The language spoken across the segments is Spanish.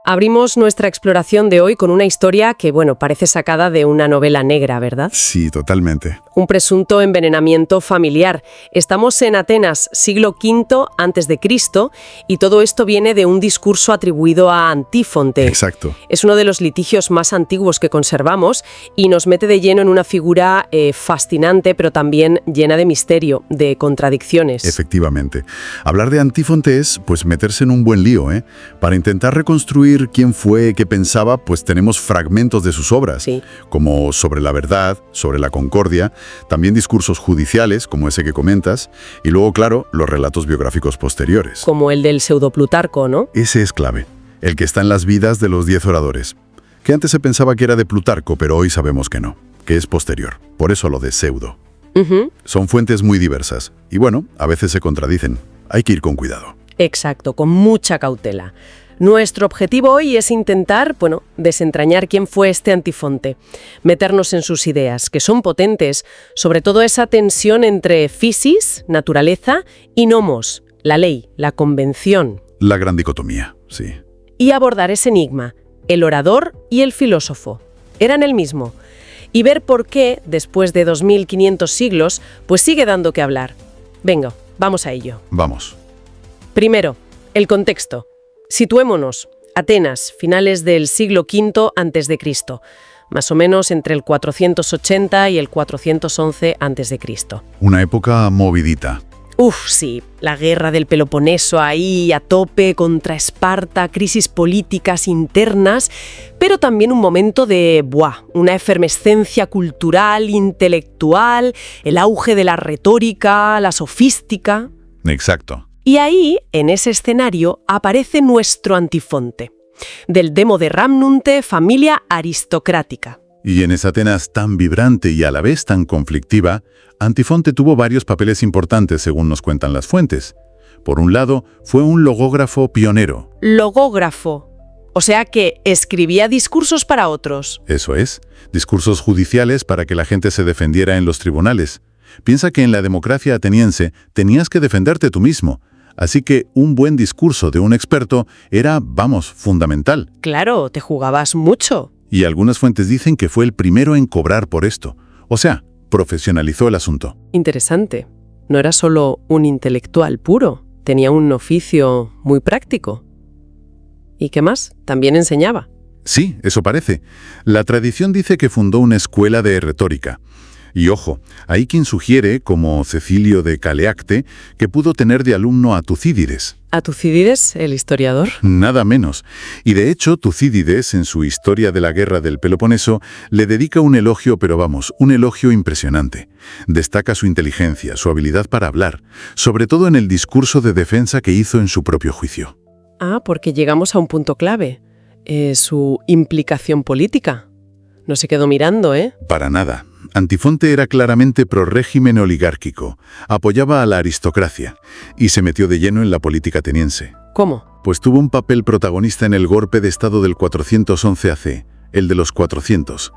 Abrimos nuestra exploración de hoy con una historia que, bueno, parece sacada de una novela negra, ¿verdad? Sí, totalmente. Un presunto envenenamiento familiar. Estamos en Atenas, siglo V a.C., y todo esto viene de un discurso atribuido a Antífonte. Exacto. Es uno de los litigios más antiguos que conservamos y nos mete de lleno en una figura fascinante, pero también llena de misterio, de contradicciones. Efectivamente. Hablar de Antífonte es, pues, meterse en un buen lío, ¿eh? Para intentar reconstruir quién fue, qué pensaba, pues tenemos fragmentos de sus obras, Sí. como Sobre la verdad, Sobre la concordia, también discursos judiciales, como ese que comentas, y luego, claro, los relatos biográficos posteriores. Como el del pseudo-Plutarco, ¿no? Ese es clave, el que está en las vidas de los 10 oradores, que antes se pensaba que era de Plutarco, pero hoy sabemos que no, que es posterior. Por eso lo de pseudo. Ujú. Son fuentes muy diversas, y bueno, a veces se contradicen. Hay que ir con cuidado. Exacto, con mucha cautela. Nuestro objetivo hoy es intentar, desentrañar quién fue este Antífonte, meternos en sus ideas, que son potentes, sobre todo esa tensión entre physis, naturaleza, y nomos, la ley, la convención, La gran dicotomía, sí. y abordar ese enigma, el orador y el filósofo. Eran el mismo. Y ver por qué, después de 2500 siglos, pues sigue dando que hablar. Venga, vamos a ello. Vamos. Primero, el contexto. Situémonos. Atenas, finales del siglo V a.C., más o menos entre el 480 y el 411 a.C. Una época movidita. Uf, sí, la guerra del Peloponeso ahí a tope contra Esparta, crisis políticas internas, pero también un momento de, una efervescencia cultural, intelectual, el auge de la retórica, la sofística. Exacto. Y ahí, en ese escenario, aparece nuestro Antífonte, del demo de Ramnunte, familia aristocrática. Y en esa Atenas tan vibrante y a la vez tan conflictiva, Antífonte tuvo varios papeles importantes según nos cuentan las fuentes. Por un lado, fue un logógrafo pionero. Logógrafo. O sea que escribía discursos para otros. Eso es, discursos judiciales para que la gente se defendiera en los tribunales. Piensa que en la democracia ateniense tenías que defenderte tú mismo. Así que un buen discurso de un experto era, fundamental. Claro, te jugabas mucho. Y algunas fuentes dicen que fue el primero en cobrar por esto. O sea, profesionalizó el asunto. Interesante. No era solo un intelectual puro, tenía un oficio muy práctico. ¿Y qué más? También enseñaba. Sí, eso parece. La tradición dice que fundó una escuela de retórica. Y ojo, hay quien sugiere, como Cecilio de Caleacte, que pudo tener de alumno a Tucídides. ¿A Tucídides, el historiador? Nada menos. Y de hecho, Tucídides, en su Historia de la Guerra del Peloponeso, le dedica un elogio, pero un elogio impresionante. Destaca su inteligencia, su habilidad para hablar, sobre todo en el discurso de defensa que hizo en su propio juicio. Ah, porque llegamos a un punto clave. Su implicación política. No se quedó mirando, ¿eh? Para nada. Antífonte era claramente pro-régimen oligárquico, apoyaba a la aristocracia y se metió de lleno en la política ateniense. ¿Cómo? Pues tuvo un papel protagonista en el golpe de estado del 411 AC, el de los 400.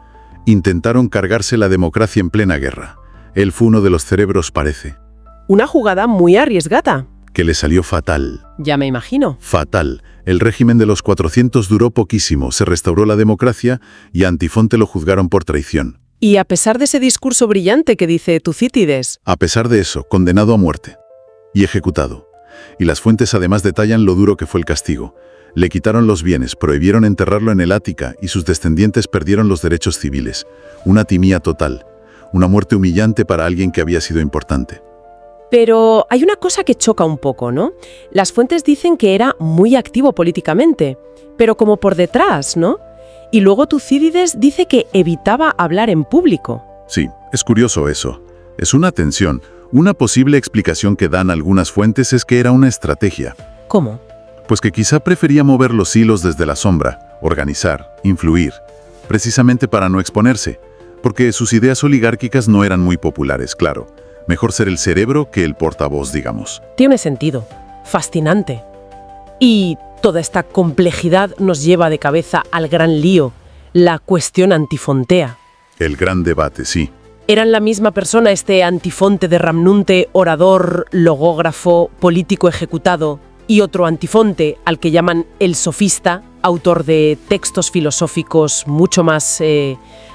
Intentaron cargarse la democracia en plena guerra. Él fue uno de los cerebros, parece. Una jugada muy arriesgada. Que le salió fatal. Ya me imagino. Fatal. El régimen de los 400 duró poquísimo, se restauró la democracia y a Antífonte lo juzgaron por traición. Y a pesar de ese discurso brillante que dice Tucídides. A pesar de eso, condenado a muerte y ejecutado. Y las fuentes además detallan lo duro que fue el castigo. Le quitaron los bienes, prohibieron enterrarlo en el Ática y sus descendientes perdieron los derechos civiles. Una timía total. Una muerte humillante para alguien que había sido importante. Pero hay una cosa que choca un poco, ¿no? Las fuentes dicen que era muy activo políticamente, pero como por detrás, ¿no? Y luego Tucídides dice que evitaba hablar en público. Sí, es curioso eso. Es una tensión. Una posible explicación que dan algunas fuentes es que era una estrategia. ¿Cómo? Pues que quizá prefería mover los hilos desde la sombra, organizar, influir, precisamente para no exponerse, porque sus ideas oligárquicas no eran muy populares, claro. Mejor ser el cerebro que el portavoz, digamos. Tiene sentido. Fascinante. Y toda esta complejidad nos lleva de cabeza al gran lío, la cuestión antifontea. El gran debate, sí. ¿Eran la misma persona este Antífonte de Ramnunte, orador, logógrafo, político ejecutado, y otro Antífonte, al que llaman el sofista, autor de textos filosóficos mucho más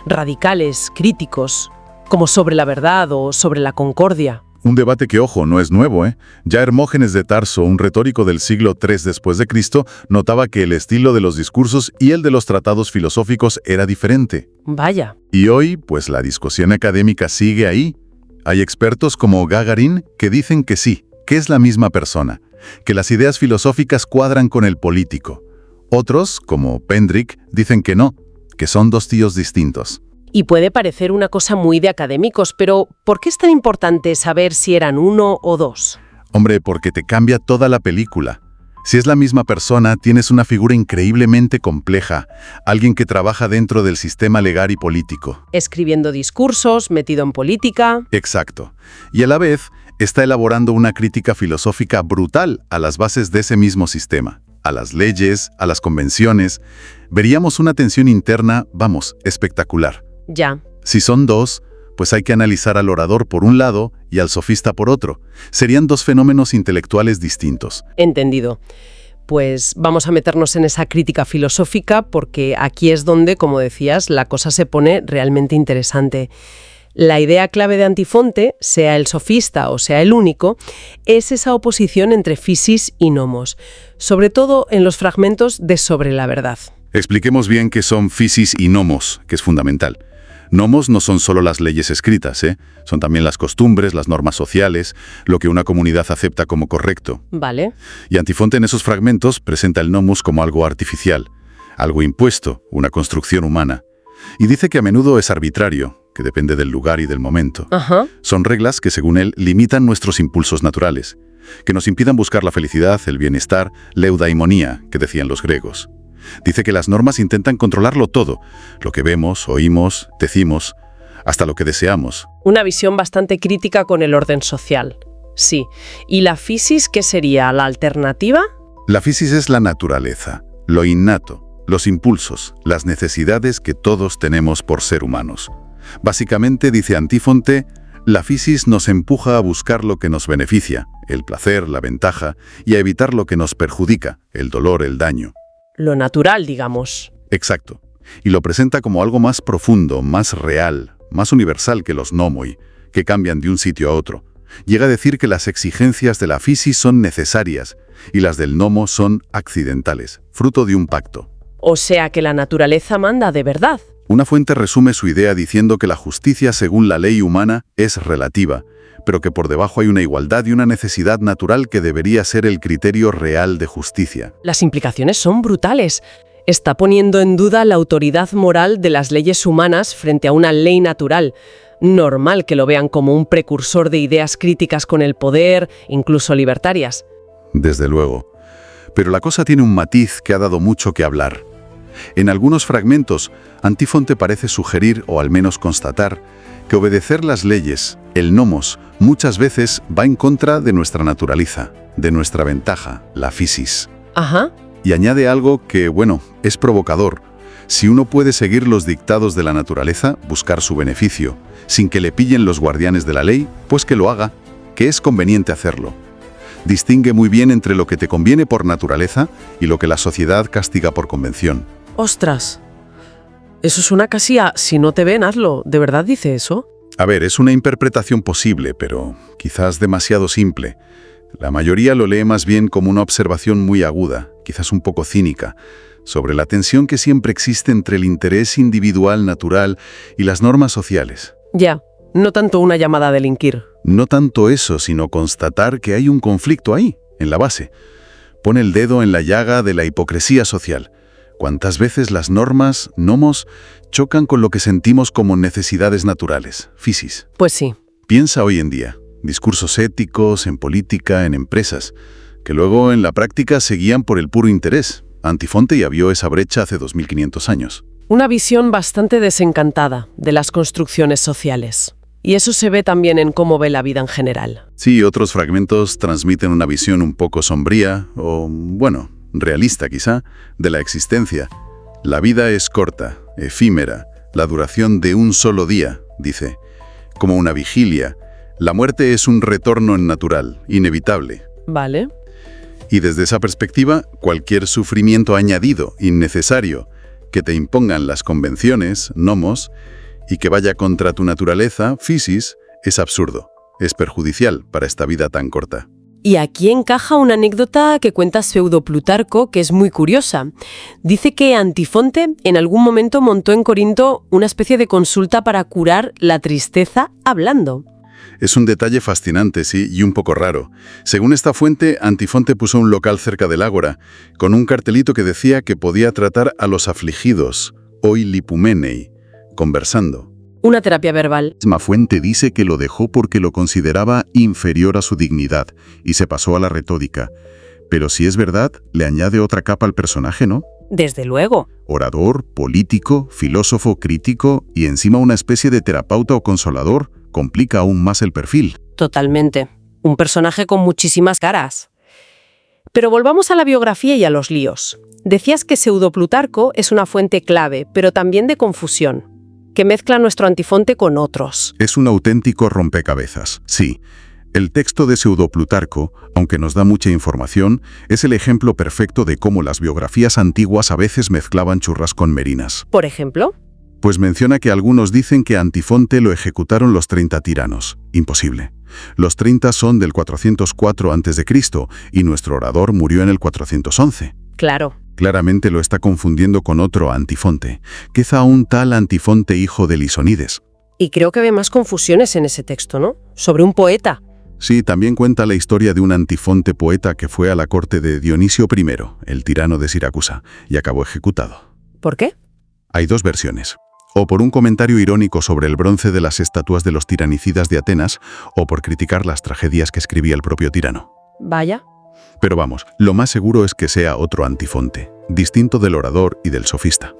radicales, críticos, como sobre la verdad o sobre la concordia. Un debate que, ojo, no es nuevo, ¿eh? Ya Hermógenes de Tarso, un retórico del siglo III después de Cristo, notaba que el estilo de los discursos y el de los tratados filosóficos era diferente. Vaya. Y hoy, pues la discusión académica sigue ahí. Hay expertos como Gagarin que dicen que sí, que es la misma persona, que las ideas filosóficas cuadran con el político. Otros, como Pendrick, dicen que no, que son dos tíos distintos. Y puede parecer una cosa muy de académicos, pero ¿por qué es tan importante saber si eran uno o dos? Hombre, porque te cambia toda la película. Si es la misma persona, tienes una figura increíblemente compleja, alguien que trabaja dentro del sistema legal y político. Escribiendo discursos, metido en política. Exacto. Y a la vez, está elaborando una crítica filosófica brutal a las bases de ese mismo sistema, a las leyes, a las convenciones. Veríamos una tensión interna, espectacular. Ya. Si son dos, pues hay que analizar al orador por un lado y al sofista por otro. Serían dos fenómenos intelectuales distintos. Entendido. Pues vamos a meternos en esa crítica filosófica porque aquí es donde, como decías, la cosa se pone realmente interesante. La idea clave de Antifonte, sea el sofista o sea el único, es esa oposición entre physis y nomos, sobre todo en los fragmentos de Sobre la verdad. Expliquemos bien qué son physis y nomos, que es fundamental. Nomos no son solo las leyes escritas, son también las costumbres, las normas sociales, lo que una comunidad acepta como correcto. Vale. Y Antifonte en esos fragmentos presenta el nomos como algo artificial, algo impuesto, una construcción humana. Y dice que a menudo es arbitrario, que depende del lugar y del momento. Ajá. Son reglas que, según él, limitan nuestros impulsos naturales, que nos impidan buscar la felicidad, el bienestar, la eudaimonía, que decían los griegos. Dice que las normas intentan controlarlo todo, lo que vemos, oímos, decimos, hasta lo que deseamos. Una visión bastante crítica con el orden social. Sí. ¿Y la physis qué sería? ¿La alternativa? La physis es la naturaleza, lo innato, los impulsos, las necesidades que todos tenemos por ser humanos. Básicamente, dice Antifonte, la physis nos empuja a buscar lo que nos beneficia, el placer, la ventaja, y a evitar lo que nos perjudica, el dolor, el daño. Lo natural, digamos. Exacto. Y lo presenta como algo más profundo, más real, más universal que los nomoi, que cambian de un sitio a otro. Llega a decir que las exigencias de la physis son necesarias y las del nomo son accidentales, fruto de un pacto. O sea que la naturaleza manda de verdad. Una fuente resume su idea diciendo que la justicia según la ley humana es relativa, pero que por debajo hay una igualdad y una necesidad natural que debería ser el criterio real de justicia. Las implicaciones son brutales. Está poniendo en duda la autoridad moral de las leyes humanas frente a una ley natural. Normal que lo vean como un precursor de ideas críticas con el poder, incluso libertarias. Desde luego. Pero la cosa tiene un matiz que ha dado mucho que hablar. En algunos fragmentos, Antifonte parece sugerir, o al menos constatar, que obedecer las leyes, el nomos, muchas veces va en contra de nuestra naturaleza, de nuestra ventaja, la physis. Ajá. Y añade algo que, es provocador. Si uno puede seguir los dictados de la naturaleza, buscar su beneficio, sin que le pillen los guardianes de la ley, pues que lo haga, que es conveniente hacerlo. Distingue muy bien entre lo que te conviene por naturaleza y lo que la sociedad castiga por convención. ¡Ostras! Eso suena casi a si no te ven, hazlo. ¿De verdad dice eso? A ver, es una interpretación posible, pero quizás demasiado simple. La mayoría lo lee más bien como una observación muy aguda, quizás un poco cínica, sobre la tensión que siempre existe entre el interés individual natural y las normas sociales. Ya, no tanto una llamada a delinquir. No tanto eso, sino constatar que hay un conflicto ahí, en la base. Pone el dedo en la llaga de la hipocresía social. ¿Cuántas veces las normas, nomos, chocan con lo que sentimos como necesidades naturales, physis? Pues sí. Piensa hoy en día, discursos éticos, en política, en empresas, que luego en la práctica se guían por el puro interés. Antifonte ya vio esa brecha hace 2500 años. Una visión bastante desencantada de las construcciones sociales. Y eso se ve también en cómo ve la vida en general. Sí, otros fragmentos transmiten una visión un poco sombría, o, realista quizá, de la existencia. La vida es corta, efímera, la duración de un solo día, dice, como una vigilia. La muerte es un retorno natural, inevitable. Vale. Y desde esa perspectiva, cualquier sufrimiento añadido, innecesario, que te impongan las convenciones, nomos, y que vaya contra tu naturaleza, physis, es absurdo, es perjudicial para esta vida tan corta. Y aquí encaja una anécdota que cuenta Pseudo-Plutarco, que es muy curiosa. Dice que Antifonte en algún momento montó en Corinto una especie de consulta para curar la tristeza hablando. Es un detalle fascinante, sí, y un poco raro. Según esta fuente, Antifonte puso un local cerca del ágora, con un cartelito que decía que podía tratar a los afligidos, oi lipumenei, conversando. Una terapia verbal. La misma fuente dice que lo dejó porque lo consideraba inferior a su dignidad y se pasó a la retórica. Pero si es verdad, le añade otra capa al personaje, ¿no? Desde luego. Orador, político, filósofo, crítico y encima una especie de terapeuta o consolador, complica aún más el perfil. Totalmente. Un personaje con muchísimas caras. Pero volvamos a la biografía y a los líos. Decías que Pseudo-Plutarco es una fuente clave, pero también de confusión, que mezcla nuestro Antifonte con otros. Es un auténtico rompecabezas, sí. El texto de Pseudo-Plutarco, aunque nos da mucha información, es el ejemplo perfecto de cómo las biografías antiguas a veces mezclaban churras con merinas. ¿Por ejemplo? Pues menciona que algunos dicen que a Antifonte lo ejecutaron los 30 tiranos. Imposible. Los 30 son del 404 a.C. y nuestro orador murió en el 411. Claro. Claramente lo está confundiendo con otro Antifonte, quizá un tal Antifonte hijo de Lisonides. Y creo que ve más confusiones en ese texto, ¿no? Sobre un poeta. Sí, también cuenta la historia de un Antifonte poeta que fue a la corte de Dionisio I, el tirano de Siracusa, y acabó ejecutado. ¿Por qué? Hay dos versiones. O por un comentario irónico sobre el bronce de las estatuas de los tiranicidas de Atenas, o por criticar las tragedias que escribía el propio tirano. Vaya. Pero vamos, lo más seguro es que sea otro Antifonte, distinto del orador y del sofista.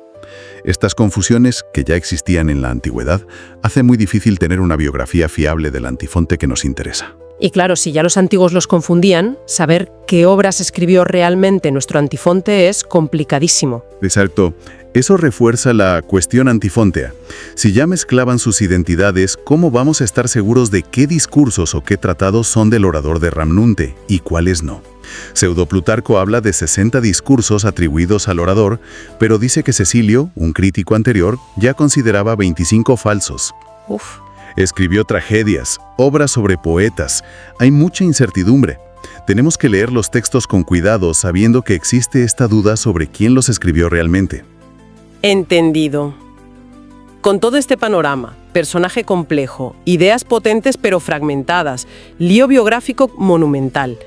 Estas confusiones, que ya existían en la antigüedad, hacen muy difícil tener una biografía fiable del Antifonte que nos interesa. Y claro, si ya los antiguos los confundían, saber qué obras escribió realmente nuestro Antifonte es complicadísimo. Exacto. Eso refuerza la cuestión antifontea. Si ya mezclaban sus identidades, ¿cómo vamos a estar seguros de qué discursos o qué tratados son del orador de Ramnunte y cuáles no? Pseudo-Plutarco habla de 60 discursos atribuidos al orador, pero dice que Cecilio, un crítico anterior, ya consideraba 25 falsos. Uf. Escribió tragedias, obras sobre poetas. Hay mucha incertidumbre. Tenemos que leer los textos con cuidado, sabiendo que existe esta duda sobre quién los escribió realmente. Entendido. Con todo este panorama, personaje complejo, ideas potentes pero fragmentadas, lío biográfico monumental,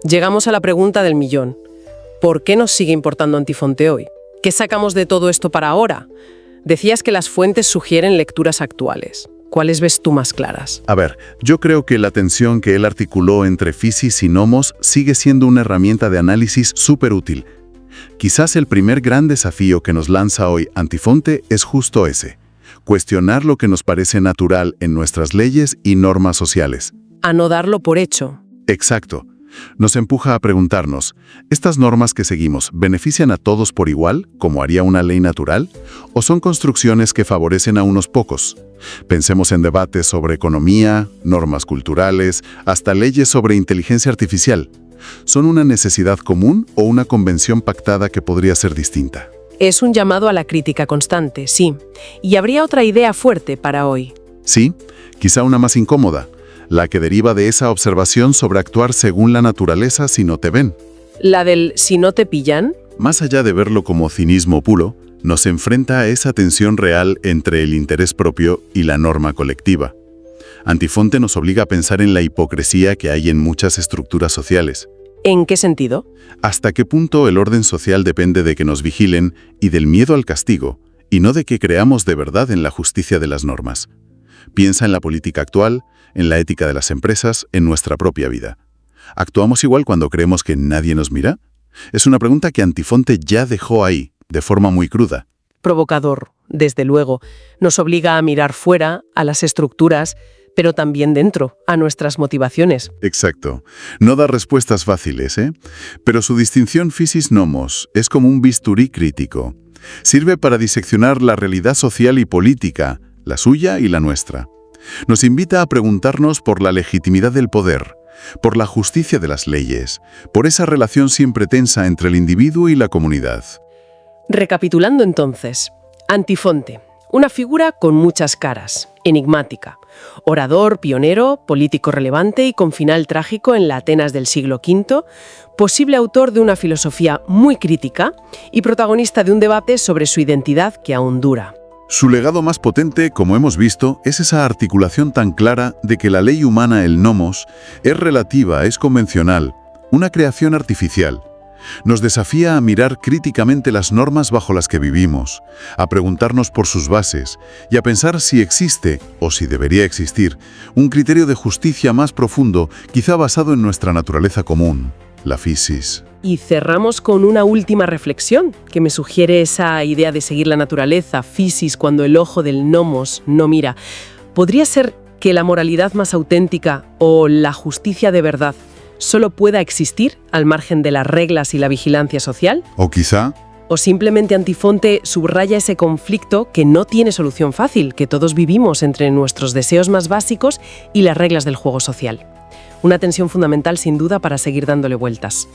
llegamos a la pregunta del millón. ¿Por qué nos sigue importando Antifonte hoy? ¿Qué sacamos de todo esto para ahora? Decías que las fuentes sugieren lecturas actuales. ¿Cuáles ves tú más claras? A ver, yo creo que la tensión que él articuló entre physis y nomos sigue siendo una herramienta de análisis súper útil. Quizás el primer gran desafío que nos lanza hoy Antifonte es justo ese: cuestionar lo que nos parece natural en nuestras leyes y normas sociales. A no darlo por hecho. Exacto. Nos empuja a preguntarnos, ¿estas normas que seguimos benefician a todos por igual, como haría una ley natural? ¿O son construcciones que favorecen a unos pocos? Pensemos en debates sobre economía, normas culturales, hasta leyes sobre inteligencia artificial. ¿Son una necesidad común o una convención pactada que podría ser distinta? Es un llamado a la crítica constante, sí. Y habría otra idea fuerte para hoy. Sí, quizá una más incómoda, la que deriva de esa observación sobre actuar según la naturaleza si no te ven. ¿La del si no te pillan? Más allá de verlo como cinismo puro, nos enfrenta a esa tensión real entre el interés propio y la norma colectiva. Antifonte nos obliga a pensar en la hipocresía que hay en muchas estructuras sociales. ¿En qué sentido? ¿Hasta qué punto el orden social depende de que nos vigilen y del miedo al castigo, y no de que creamos de verdad en la justicia de las normas? Piensa en la política actual, en la ética de las empresas, en nuestra propia vida. ¿Actuamos igual cuando creemos que nadie nos mira? Es una pregunta que Antifonte ya dejó ahí, de forma muy cruda. Provocador, desde luego. Nos obliga a mirar fuera, a las estructuras, pero también dentro, a nuestras motivaciones. Exacto. No da respuestas fáciles, ¿eh? Pero su distinción physis-nomos es como un bisturí crítico. Sirve para diseccionar la realidad social y política, la suya y la nuestra. Nos invita a preguntarnos por la legitimidad del poder, por la justicia de las leyes, por esa relación siempre tensa entre el individuo y la comunidad. Recapitulando entonces, Antifonte, una figura con muchas caras, enigmática, orador, pionero, político relevante y con final trágico en la Atenas del siglo V, posible autor de una filosofía muy crítica y protagonista de un debate sobre su identidad que aún dura. Su legado más potente, como hemos visto, es esa articulación tan clara de que la ley humana, el nomos, es relativa, es convencional, una creación artificial. Nos desafía a mirar críticamente las normas bajo las que vivimos, a preguntarnos por sus bases y a pensar si existe, o si debería existir, un criterio de justicia más profundo, quizá basado en nuestra naturaleza común, la physis. Y cerramos con una última reflexión que me sugiere esa idea de seguir la naturaleza, physis, cuando el ojo del nomos no mira. ¿Podría ser que la moralidad más auténtica o la justicia de verdad solo pueda existir al margen de las reglas y la vigilancia social? O quizá... ¿O simplemente Antifonte subraya ese conflicto que no tiene solución fácil, que todos vivimos entre nuestros deseos más básicos y las reglas del juego social? Una tensión fundamental sin duda para seguir dándole vueltas.